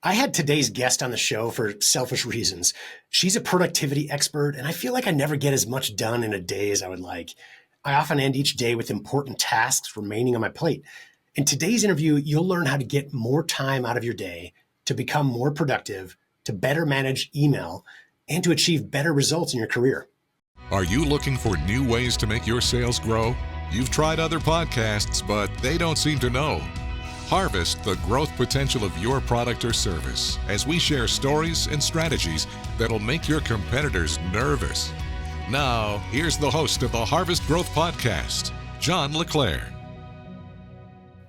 I had today's guest on the show for selfish reasons. She's a productivity expert, and I feel like I never get as much done in a day as I would like. I often end each day with important tasks remaining on my plate. In today's interview, you'll learn how to get more time out of your day, to become more productive, to better manage email, and to achieve better results in your career. Are you looking for new ways to make your sales grow? You've tried other podcasts, but they don't seem to know. Harvest the growth potential of your product or service as we share stories and strategies that'll make your competitors nervous. Now, here's the host of the Harvest Growth Podcast, John LeClaire.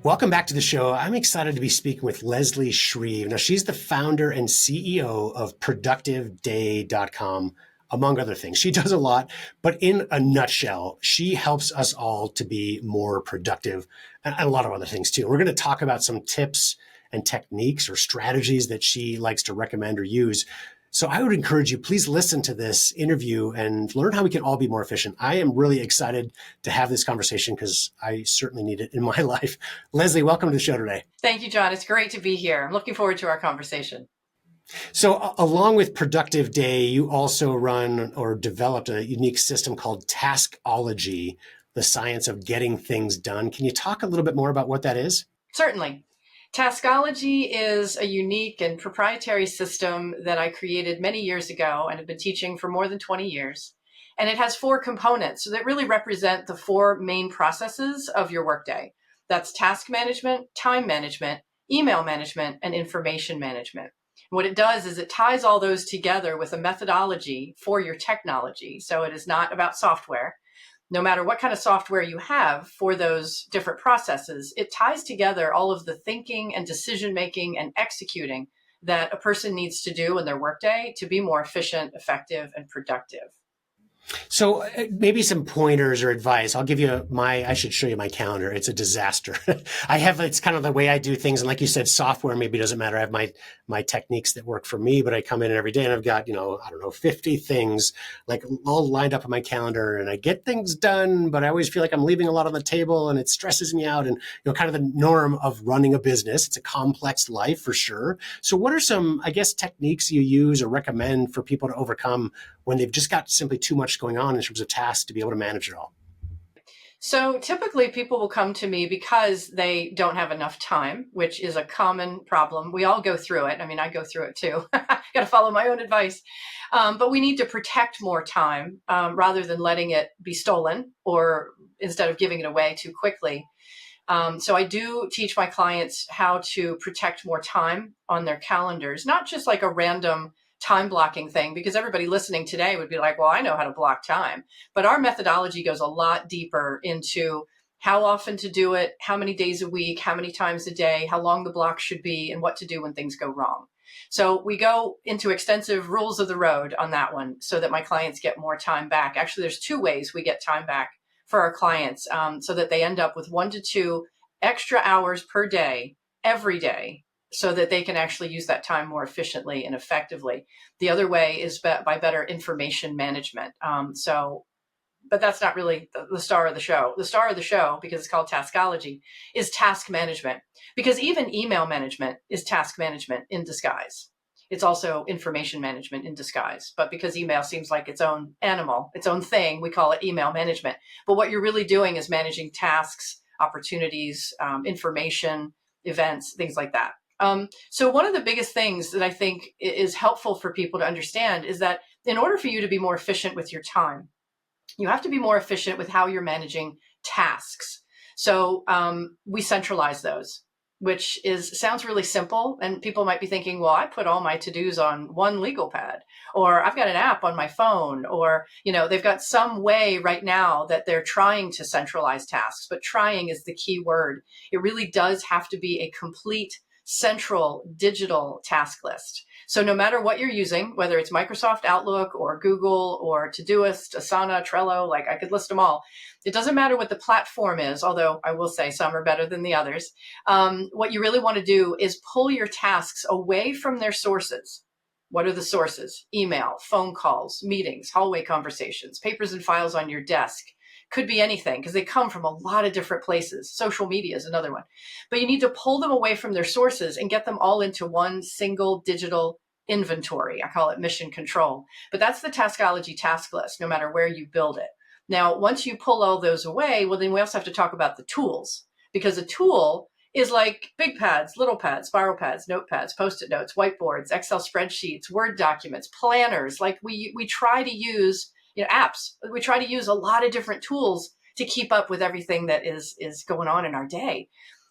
Welcome back to the show. I'm excited to be speaking with Leslie Shreve. Now, she's the founder and CEO of productiveday.com, among other things. She does a lot, but in a nutshell, she helps us all to be more productive and a lot of other things too. We're going to talk about some tips and techniques or strategies that she likes to recommend or use. So I would encourage you, please listen to this interview and learn how we can all be more efficient. I am really excited to have this conversation because I certainly need it in my life. Leslie, welcome to the show today. Thank you, John. It's great to be here. I'm looking forward to our conversation. So along with Productive Day, you also run or developed a unique system called Taskology, the science of getting things done. Can you talk a little bit more about what that is? Certainly. Taskology is a unique and proprietary system that I created many years ago and have been teaching for more than 20 years. And it has 4 components that really represent the 4 main processes of your workday. That's task management, time management, email management, and information management. What it does is it ties all those together with a methodology for your technology. So it is not about software. No matter what kind of software you have for those different processes, it ties together all of the thinking and decision-making and executing that a person needs to do in their workday to be more efficient, effective, and productive. So maybe some pointers or advice. I'll give you I should show you my calendar. It's a disaster. It's kind of the way I do things. And like you said, software maybe doesn't matter. I have my techniques that work for me, but I come in every day and I've got, 50 things like all lined up on my calendar and I get things done, but I always feel like I'm leaving a lot on the table and it stresses me out and, kind of the norm of running a business. It's a complex life for sure. So what are some, techniques you use or recommend for people to overcome when they've just got simply too much going on in terms of tasks to be able to manage it all? So typically people will come to me because they don't have enough time, which is a common problem. We all go through it. I mean, I go through it too. Got to follow my own advice. But we need to protect more time rather than letting it be stolen or instead of giving it away too quickly. So I do teach my clients how to protect more time on their calendars, not just like a random time blocking thing, because everybody listening today would be like, well, I know how to block time. But our methodology goes a lot deeper into how often to do it, how many days a week, how many times a day, how long the block should be, and what to do when things go wrong. So we go into extensive rules of the road on that one so that my clients get more time back. Actually, there's 2 ways we get time back for our clients so that they end up with 1 to 2 extra hours per day, every day, so that they can actually use that time more efficiently and effectively. The other way is by better information management. But that's not really the star of the show. The star of the show, because it's called Taskology, is task management. Because even email management is task management in disguise. It's also information management in disguise. But because email seems like its own animal, its own thing, we call it email management. But what you're really doing is managing tasks, opportunities, information, events, things like that. So one of the biggest things that I think is helpful for people to understand is that in order for you to be more efficient with your time, you have to be more efficient with how you're managing tasks. So we centralize those, which sounds really simple. And people might be thinking, well, I put all my to-dos on one legal pad, or I've got an app on my phone, or, they've got some way right now that they're trying to centralize tasks, but trying is the key word. It really does have to be a complete central digital task list. So no matter what you're using, whether it's Microsoft Outlook or Google or Todoist, Asana, Trello, like I could list them all. It doesn't matter what the platform is, although I will say some are better than the others. What you really want to do is pull your tasks away from their sources. What are the sources? Email, phone calls, meetings, hallway conversations, papers and files on your desk, Could be anything because they come from a lot of different places. Social media is another one. But you need to pull them away from their sources and get them all into one single digital inventory. I call it mission control. But that's the Taskology task list, no matter where you build it. Now, once you pull all those away, well, then we also have to talk about the tools, because a tool is like big pads, little pads, spiral pads, notepads, Post-it notes, whiteboards, Excel spreadsheets, Word documents, planners. Like we try to use, apps. We try to use a lot of different tools to keep up with everything that is going on in our day.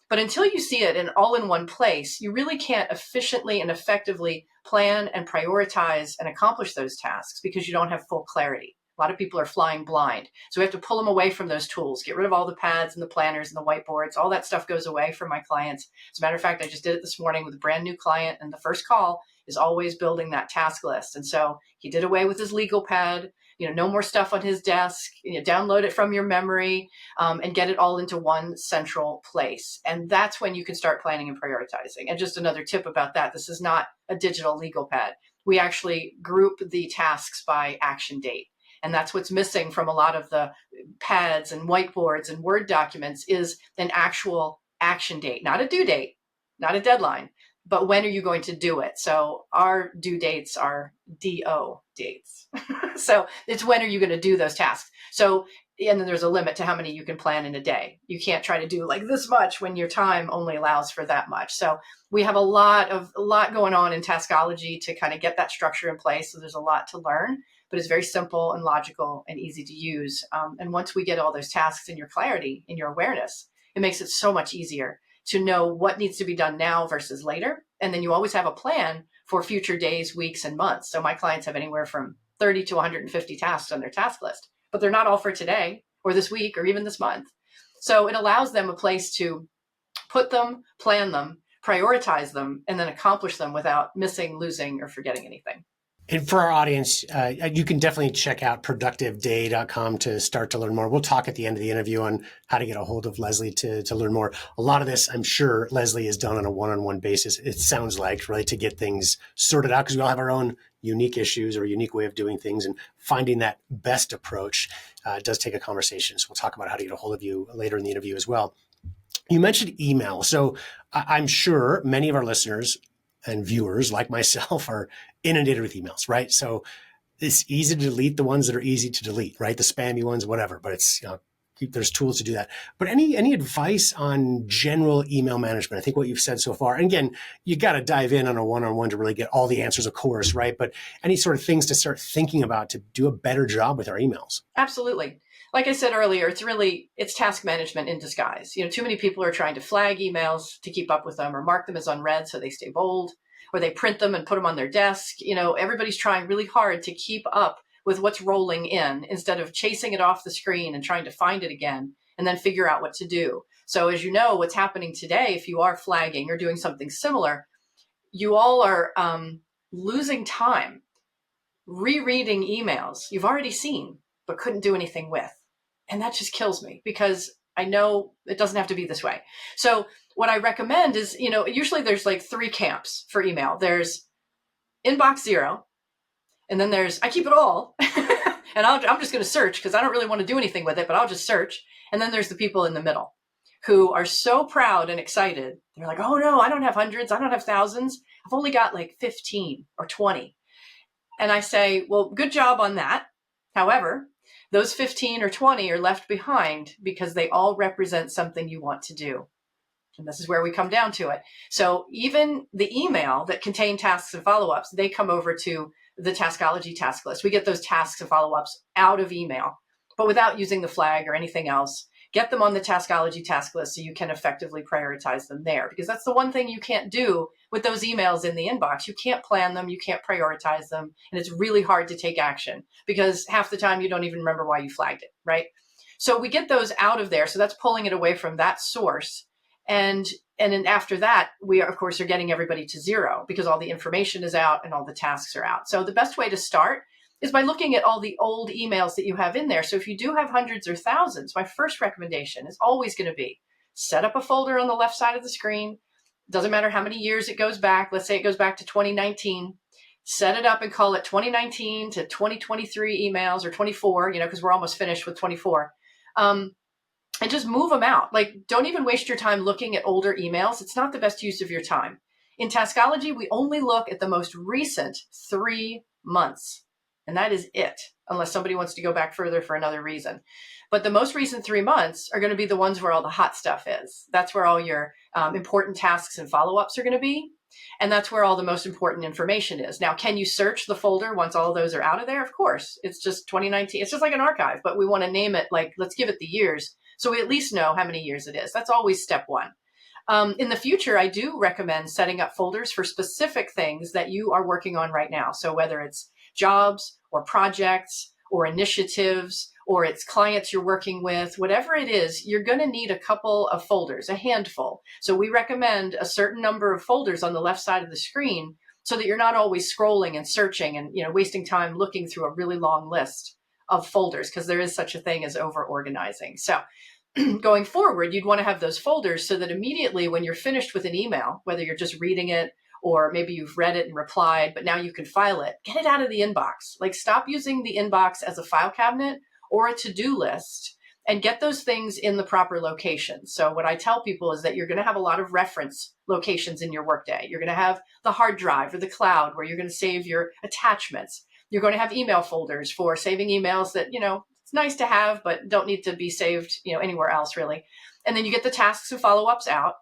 But until you see it all in one place, you really can't efficiently and effectively plan and prioritize and accomplish those tasks because you don't have full clarity. A lot of people are flying blind. So we have to pull them away from those tools, get rid of all the pads and the planners and the whiteboards. All that stuff goes away from my clients. As a matter of fact, I just did it this morning with a brand new client, and the first call is always building that task list. And so he did away with his legal pad, no more stuff on his desk, download it from your memory, and get it all into one central place. And that's when you can start planning and prioritizing. And just another tip about that, this is not a digital legal pad. We actually group the tasks by action date. And that's what's missing from a lot of the pads and whiteboards and Word documents is an actual action date, not a due date, not a deadline, but when are you going to do it? So our due dates are DO dates. So it's when are you going to do those tasks? So, and then there's a limit to how many you can plan in a day. You can't try to do like this much when your time only allows for that much. So we have a lot going on in Taskology to kind of get that structure in place. So there's a lot to learn, but it's very simple and logical and easy to use. And once we get all those tasks in your clarity, in your awareness, it makes it so much easier to know what needs to be done now versus later. And then you always have a plan for future days, weeks, and months. So my clients have anywhere from 30 to 150 tasks on their task list, but they're not all for today or this week or even this month. So it allows them a place to put them, plan them, prioritize them, and then accomplish them without missing, losing, or forgetting anything. And for our audience, you can definitely check out productiveday.com to start to learn more. We'll talk at the end of the interview on how to get a hold of Leslie to learn more. A lot of this, I'm sure, Leslie has done on a one-on-one basis. It sounds like, really, to get things sorted out, because we all have our own unique issues or unique way of doing things, and finding that best approach does take a conversation. So we'll talk about how to get a hold of you later in the interview as well. You mentioned email. So I'm sure many of our listeners and viewers like myself are inundated with emails, right? So it's easy to delete the ones that are easy to delete, right? The spammy ones, whatever, but it's, there's tools to do that. But any advice on general email management? I think what you've said so far, and again, you got to dive in on a one-on-one to really get all the answers, of course, right? But any sort of things to start thinking about to do a better job with our emails? Absolutely. Like I said earlier, it's task management in disguise. Too many people are trying to flag emails to keep up with them or mark them as unread so they stay bold, or they print them and put them on their desk. Everybody's trying really hard to keep up with what's rolling in instead of chasing it off the screen and trying to find it again and then figure out what to do. So as you know, what's happening today, if you are flagging or doing something similar, you all are losing time rereading emails you've already seen but couldn't do anything with. And that just kills me, because I know it doesn't have to be this way. So what I recommend is, usually there's like 3 camps for email. There's inbox 0, and then there's, I keep it all, and I'm just going to search because I don't really want to do anything with it, but I'll just search. And then there's the people in the middle who are so proud and excited. They're like, oh no, I don't have hundreds. I don't have thousands. I've only got like 15 or 20. And I say, well, good job on that. However, those 15 or 20 are left behind because they all represent something you want to do. And this is where we come down to it. So even the email that contain tasks and follow-ups, they come over to the Taskology task list. We get those tasks and follow-ups out of email, but without using the flag or anything else. Get them on the Taskology task list so you can effectively prioritize them there, because that's the one thing you can't do with those emails in the inbox. You can't plan them, you can't prioritize them, and it's really hard to take action because half the time you don't even remember why you flagged it, right? So we get those out of there. So that's pulling it away from that source. And then after that, we are, of course, are getting everybody to 0 because all the information is out and all the tasks are out. So the best way to start is by looking at all the old emails that you have in there. So if you do have hundreds or thousands, my first recommendation is always going to be set up a folder on the left side of the screen. Doesn't matter how many years it goes back. Let's say it goes back to 2019. Set it up and call it 2019 to 2023 emails, or 24, because we're almost finished with 24. And just move them out. Like, don't even waste your time looking at older emails. It's not the best use of your time. In Taskology, we only look at the most recent 3 months, and that is it, unless somebody wants to go back further for another reason. But the most recent 3 months are going to be the ones where all the hot stuff is. That's where all your important tasks and follow-ups are going to be. And that's where all the most important information is. Now, can you search the folder once all of those are out of there? Of course. It's just 2019. It's just like an archive, but we want to name it, like, let's give it the years, so we at least know how many years it is. That's always step one. In the future, I do recommend setting up folders for specific things that you are working on right now. So whether it's jobs or projects or initiatives, or it's clients you're working with, whatever it is, you're going to need a couple of folders, a handful. So we recommend a certain number of folders on the left side of the screen so that you're not always scrolling and searching and, wasting time looking through a really long list of folders, because there is such a thing as over-organizing. So going forward, you'd want to have those folders so that immediately when you're finished with an email, whether you're just reading it or maybe you've read it and replied, but now you can file it, get it out of the inbox. Like, stop using the inbox as a file cabinet or a to-do list, and get those things in the proper location. So what I tell people is that you're going to have a lot of reference locations in your workday. You're going to have the hard drive or the cloud where you're going to save your attachments. You're going to have email folders for saving emails that, it's nice to have, but don't need to be saved, anywhere else really. And then you get the tasks and follow-ups out,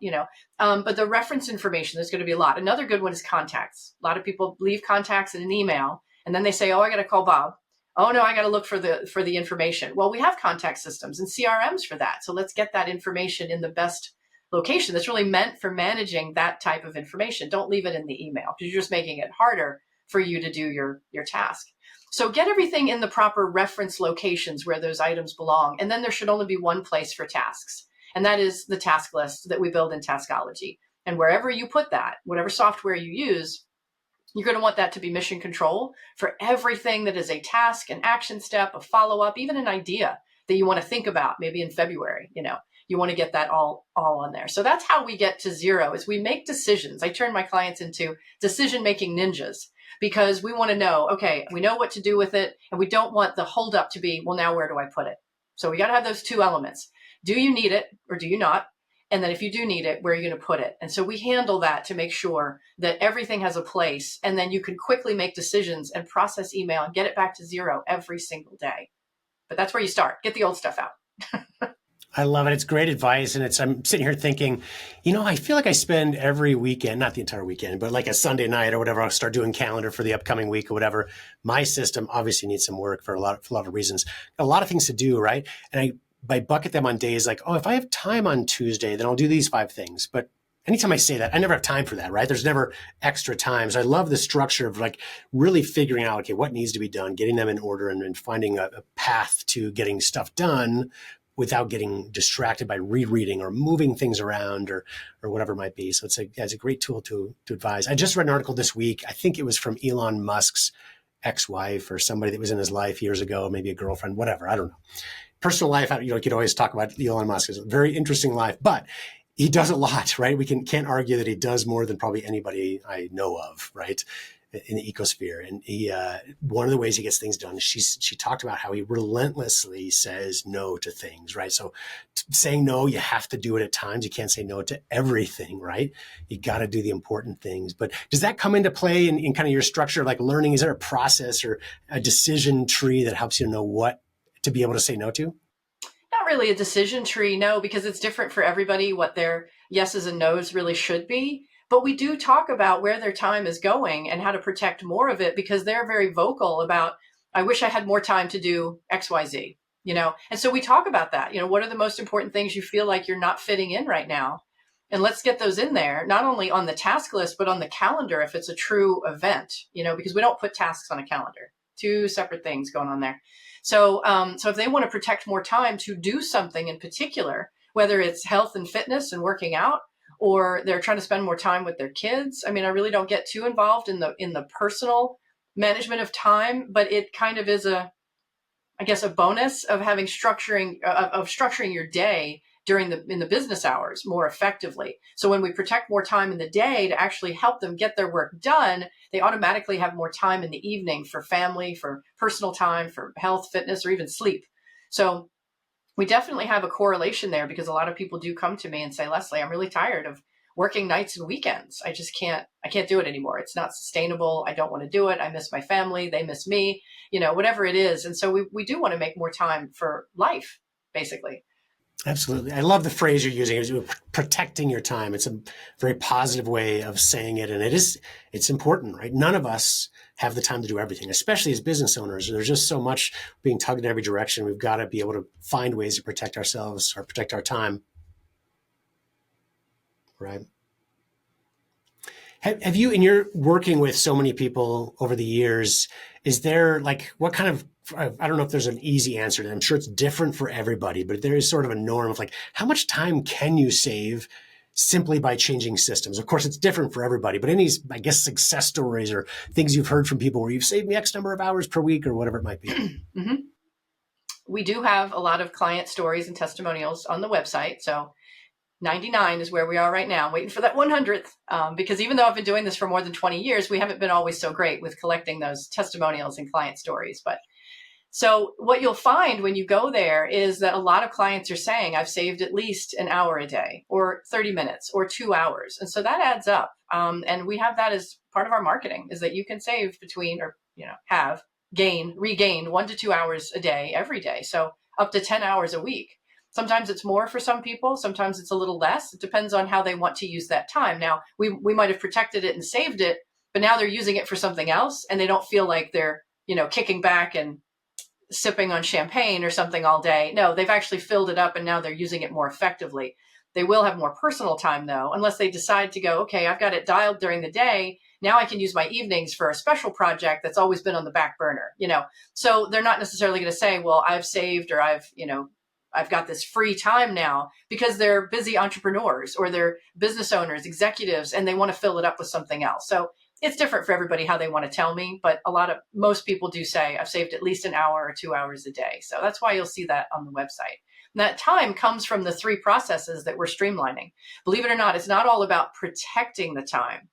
but the reference information, there's going to be a lot. Another good one is contacts. A lot of people leave contacts in an email, and then they say, oh, I got to call Bob. Oh no, I got to look for the information. Well, we have contact systems and CRMs for that. So let's get that information in the best location that's really meant for managing that type of information. Don't leave it in the email, because you're just making it harder for you to do your task. So get everything in the proper reference locations where those items belong. And then there should only be one place for tasks. And that is the task list that we build in Taskology. And wherever you put that, whatever software you use, you're going to want that to be mission control for everything that is a task, an action step, a follow-up, even an idea that you want to think about maybe in February. You want to get that all on there. So that's how we get to zero, is we make decisions. I turn my clients into decision-making ninjas, because we want to know, okay, we know what to do with it, and we don't want the holdup to be, well, now where do I put it? So we got to have those two elements. Do you need it or do you not? And then if you do need it, where are you going to put it? And so we handle that to make sure that everything has a place, and then you can quickly make decisions and process email and get it back to zero every single day. But that's where you start. Get the old stuff out. I love it. It's great advice. And I'm sitting here thinking, I feel like I spend every weekend, not the entire weekend, but like a Sunday night or whatever, I'll start doing calendar for the upcoming week or whatever. My system obviously needs some work for a lot of reasons, a lot of things to do. Right. And I bucket them on days like, oh, if I have time on Tuesday, then I'll do these 5 things. But anytime I say that, I never have time for that, right? There's never extra time. So I love the structure of like really figuring out, okay, what needs to be done, getting them in order, and finding a path to getting stuff done without getting distracted by rereading or moving things around or whatever it might be. So it's a great tool to advise. I just read an article this week. I think it was from Elon Musk's ex-wife or somebody that was in his life years ago, maybe a girlfriend, whatever. I don't know. Personal life, you could always talk about Elon Musk. It's a very interesting life, but he does a lot, right? We can't argue that he does more than probably anybody I know of, right, in the ecosphere. And he, one of the ways he gets things done, she talked about how he relentlessly says no to things, right? So saying no, you have to do it at times. You can't say no to everything, right? You got to do the important things. But does that come into play in kind of your structure of like learning? Is there a process or a decision tree that helps you know what to be able to say no to? Not really a decision tree, no, because it's different for everybody what their yeses and nos really should be. But we do talk about where their time is going and how to protect more of it, because they're very vocal about, I wish I had more time to do X, Y, Z, And so we talk about that. What are the most important things you feel like you're not fitting in right now? And let's get those in there, not only on the task list, but on the calendar if it's a true event, because we don't put tasks on a calendar. 2 separate things going on there. So if they want to protect more time to do something in particular, whether it's health and fitness and working out, or they're trying to spend more time with their kids. I mean, I really don't get too involved in the personal management of time, but it kind of is a bonus of having structuring your day in the business hours more effectively. So when we protect more time in the day to actually help them get their work done, they automatically have more time in the evening for family, for personal time, for health, fitness, or even sleep. So We definitely have a correlation there because a lot of people do come to me and say, Leslie, I'm really tired of working nights and weekends. I can't do it anymore. It's not sustainable. I don't want to do it. I miss my family. They miss me, whatever it is. And so we do want to make more time for life, basically. Absolutely. I love the phrase you're using, is protecting your time. It's a very positive way of saying it. And it's important, right? None of us have the time to do everything, especially as business owners. There's just so much being tugged in every direction. We've got to be able to find ways to protect ourselves or protect our time. Right. Have you, in your working with so many people over the years, is there what kind of, I don't know if there's an easy answer to that. I'm sure it's different for everybody, but there is sort of a norm of how much time can you save simply by changing systems? Of course, it's different for everybody, but any, I guess, success stories or things you've heard from people where you've saved me X number of hours per week or whatever it might be. Mm-hmm. We do have a lot of client stories and testimonials on the website. So 99 is where we are right now. I'm waiting for that 100th because even though I've been doing this for more than 20 years, we haven't been always so great with collecting those testimonials and client stories. But so what you'll find when you go there is that a lot of clients are saying, I've saved at least an hour a day or 30 minutes or 2 hours. And so that adds up. And we have that as part of our marketing, is that you can save between, or, regain 1 to 2 hours a day, every day. So up to 10 hours a week. Sometimes it's more for some people. Sometimes it's a little less. It depends on how they want to use that time. Now, we might have protected it and saved it, but now they're using it for something else and they don't feel like they're, kicking back and sipping on champagne or something all day. No, they've actually filled it up and now they're using it more effectively. They will have more personal time though, unless they decide to go, okay, I've got it dialed during the day. Now I can use my evenings for a special project that's always been on the back burner, So they're not necessarily going to say, well, I've saved or I've got this free time now, because they're busy entrepreneurs or they're business owners, executives, and they want to fill it up with something else. So it's different for everybody how they want to tell me, but most people do say I've saved at least an hour or 2 hours a day. So that's why you'll see that on the website. And that time comes from the 3 processes that we're streamlining. Believe it or not, it's not all about protecting the time.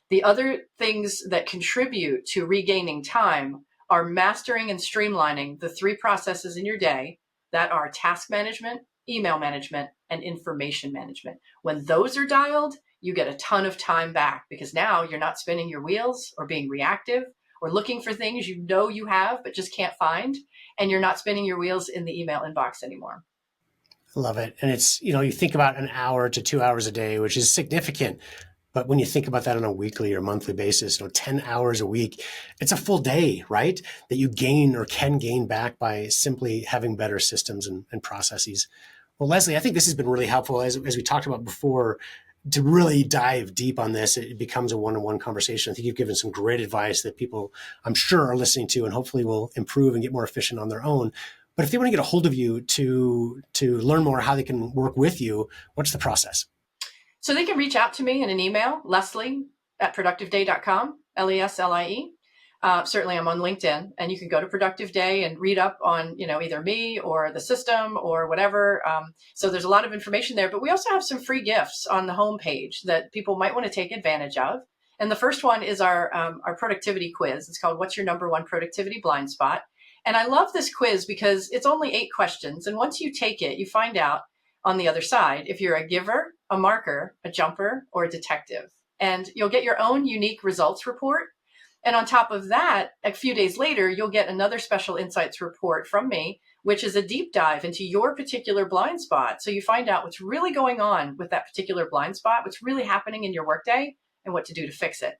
The other things that contribute to regaining time are mastering and streamlining the 3 processes in your day that are task management, email management, and information management. When those are dialed, you get a ton of time back because now you're not spinning your wheels or being reactive or looking for things you have but just can't find, and you're not spinning your wheels in the email inbox anymore. I love it. And it's, you think about an hour to 2 hours a day, which is significant. But when you think about that on a weekly or monthly basis, 10 hours a week, it's a full day, right? That you gain or can gain back by simply having better systems and processes. Well, Leslie, I think this has been really helpful. As we talked about before, to really dive deep on this, it becomes a one-on-one conversation. I think you've given some great advice that people, I'm sure, are listening to and hopefully will improve and get more efficient on their own. But if they want to get a hold of you to learn more how they can work with you, what's the process? So they can reach out to me in an email, leslie@productiveday.com, Leslie. Certainly I'm on LinkedIn, and you can go to Productive Day and read up on, either me or the system or whatever. So there's a lot of information there, but we also have some free gifts on the homepage that people might want to take advantage of. And the first one is our productivity quiz. It's called What's Your Number One Productivity Blind Spot? And I love this quiz because it's only 8 questions. And once you take it, you find out on the other side if you're a giver, a marker, a jumper, or a detective. And you'll get your own unique results report. And on top of that, a few days later, you'll get another special insights report from me, which is a deep dive into your particular blind spot. So you find out what's really going on with that particular blind spot, what's really happening in your workday, and what to do to fix it.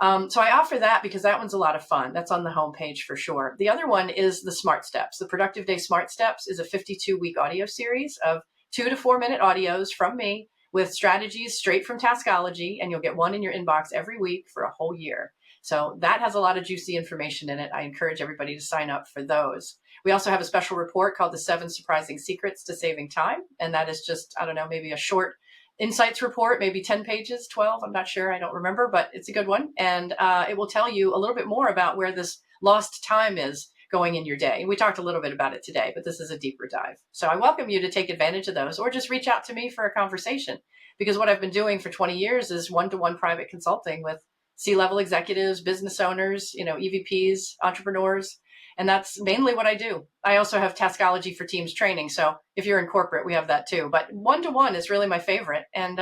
So I offer that because that one's a lot of fun. That's on the homepage for sure. The other one is the Smart Steps. The Productive Day Smart Steps is a 52-week audio series of 2 to 4 minute audios from me with strategies straight from Taskology, and you'll get one in your inbox every week for a whole year. So that has a lot of juicy information in it. I encourage everybody to sign up for those. We also have a special report called the 7 Surprising Secrets to Saving Time. And that is just, maybe a short insights report, maybe 10 pages, 12. I'm not sure. I don't remember, but it's a good one. And it will tell you a little bit more about where this lost time is going in your day. And we talked a little bit about it today, but this is a deeper dive. So I welcome you to take advantage of those or just reach out to me for a conversation, because what I've been doing for 20 years is one-to-one private consulting with C-level executives, business owners, EVPs, entrepreneurs. And that's mainly what I do. I also have taskology for teams training. So if you're in corporate, we have that too. But one-to-one is really my favorite. And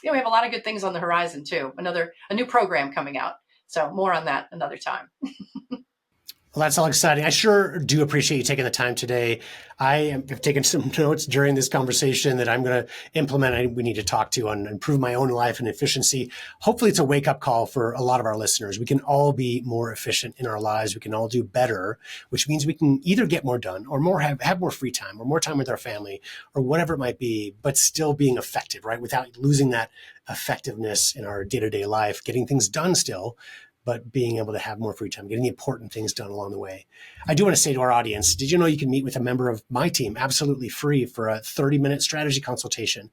we have a lot of good things on the horizon too. A new program coming out. So more on that another time. Well, that's all exciting. I sure do appreciate you taking the time today. I have taken some notes during this conversation that I'm going to implement. We need to talk to on improve my own life and efficiency. Hopefully it's a wake-up call for a lot of our listeners. We can all be more efficient in our lives. We can all do better, which means we can either get more done or have more free time or more time with our family or whatever it might be, but still being effective, right? Without losing that effectiveness in our day-to-day life, getting things done still, but being able to have more free time, getting the important things done along the way. I do want to say to our audience, did you know you can meet with a member of my team absolutely free for a 30-minute strategy consultation?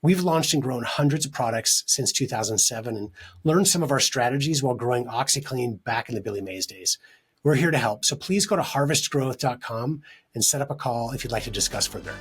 We've launched and grown hundreds of products since 2007 and learned some of our strategies while growing OxyClean back in the Billy Mays days. We're here to help. So please go to harvestgrowth.com and set up a call if you'd like to discuss further.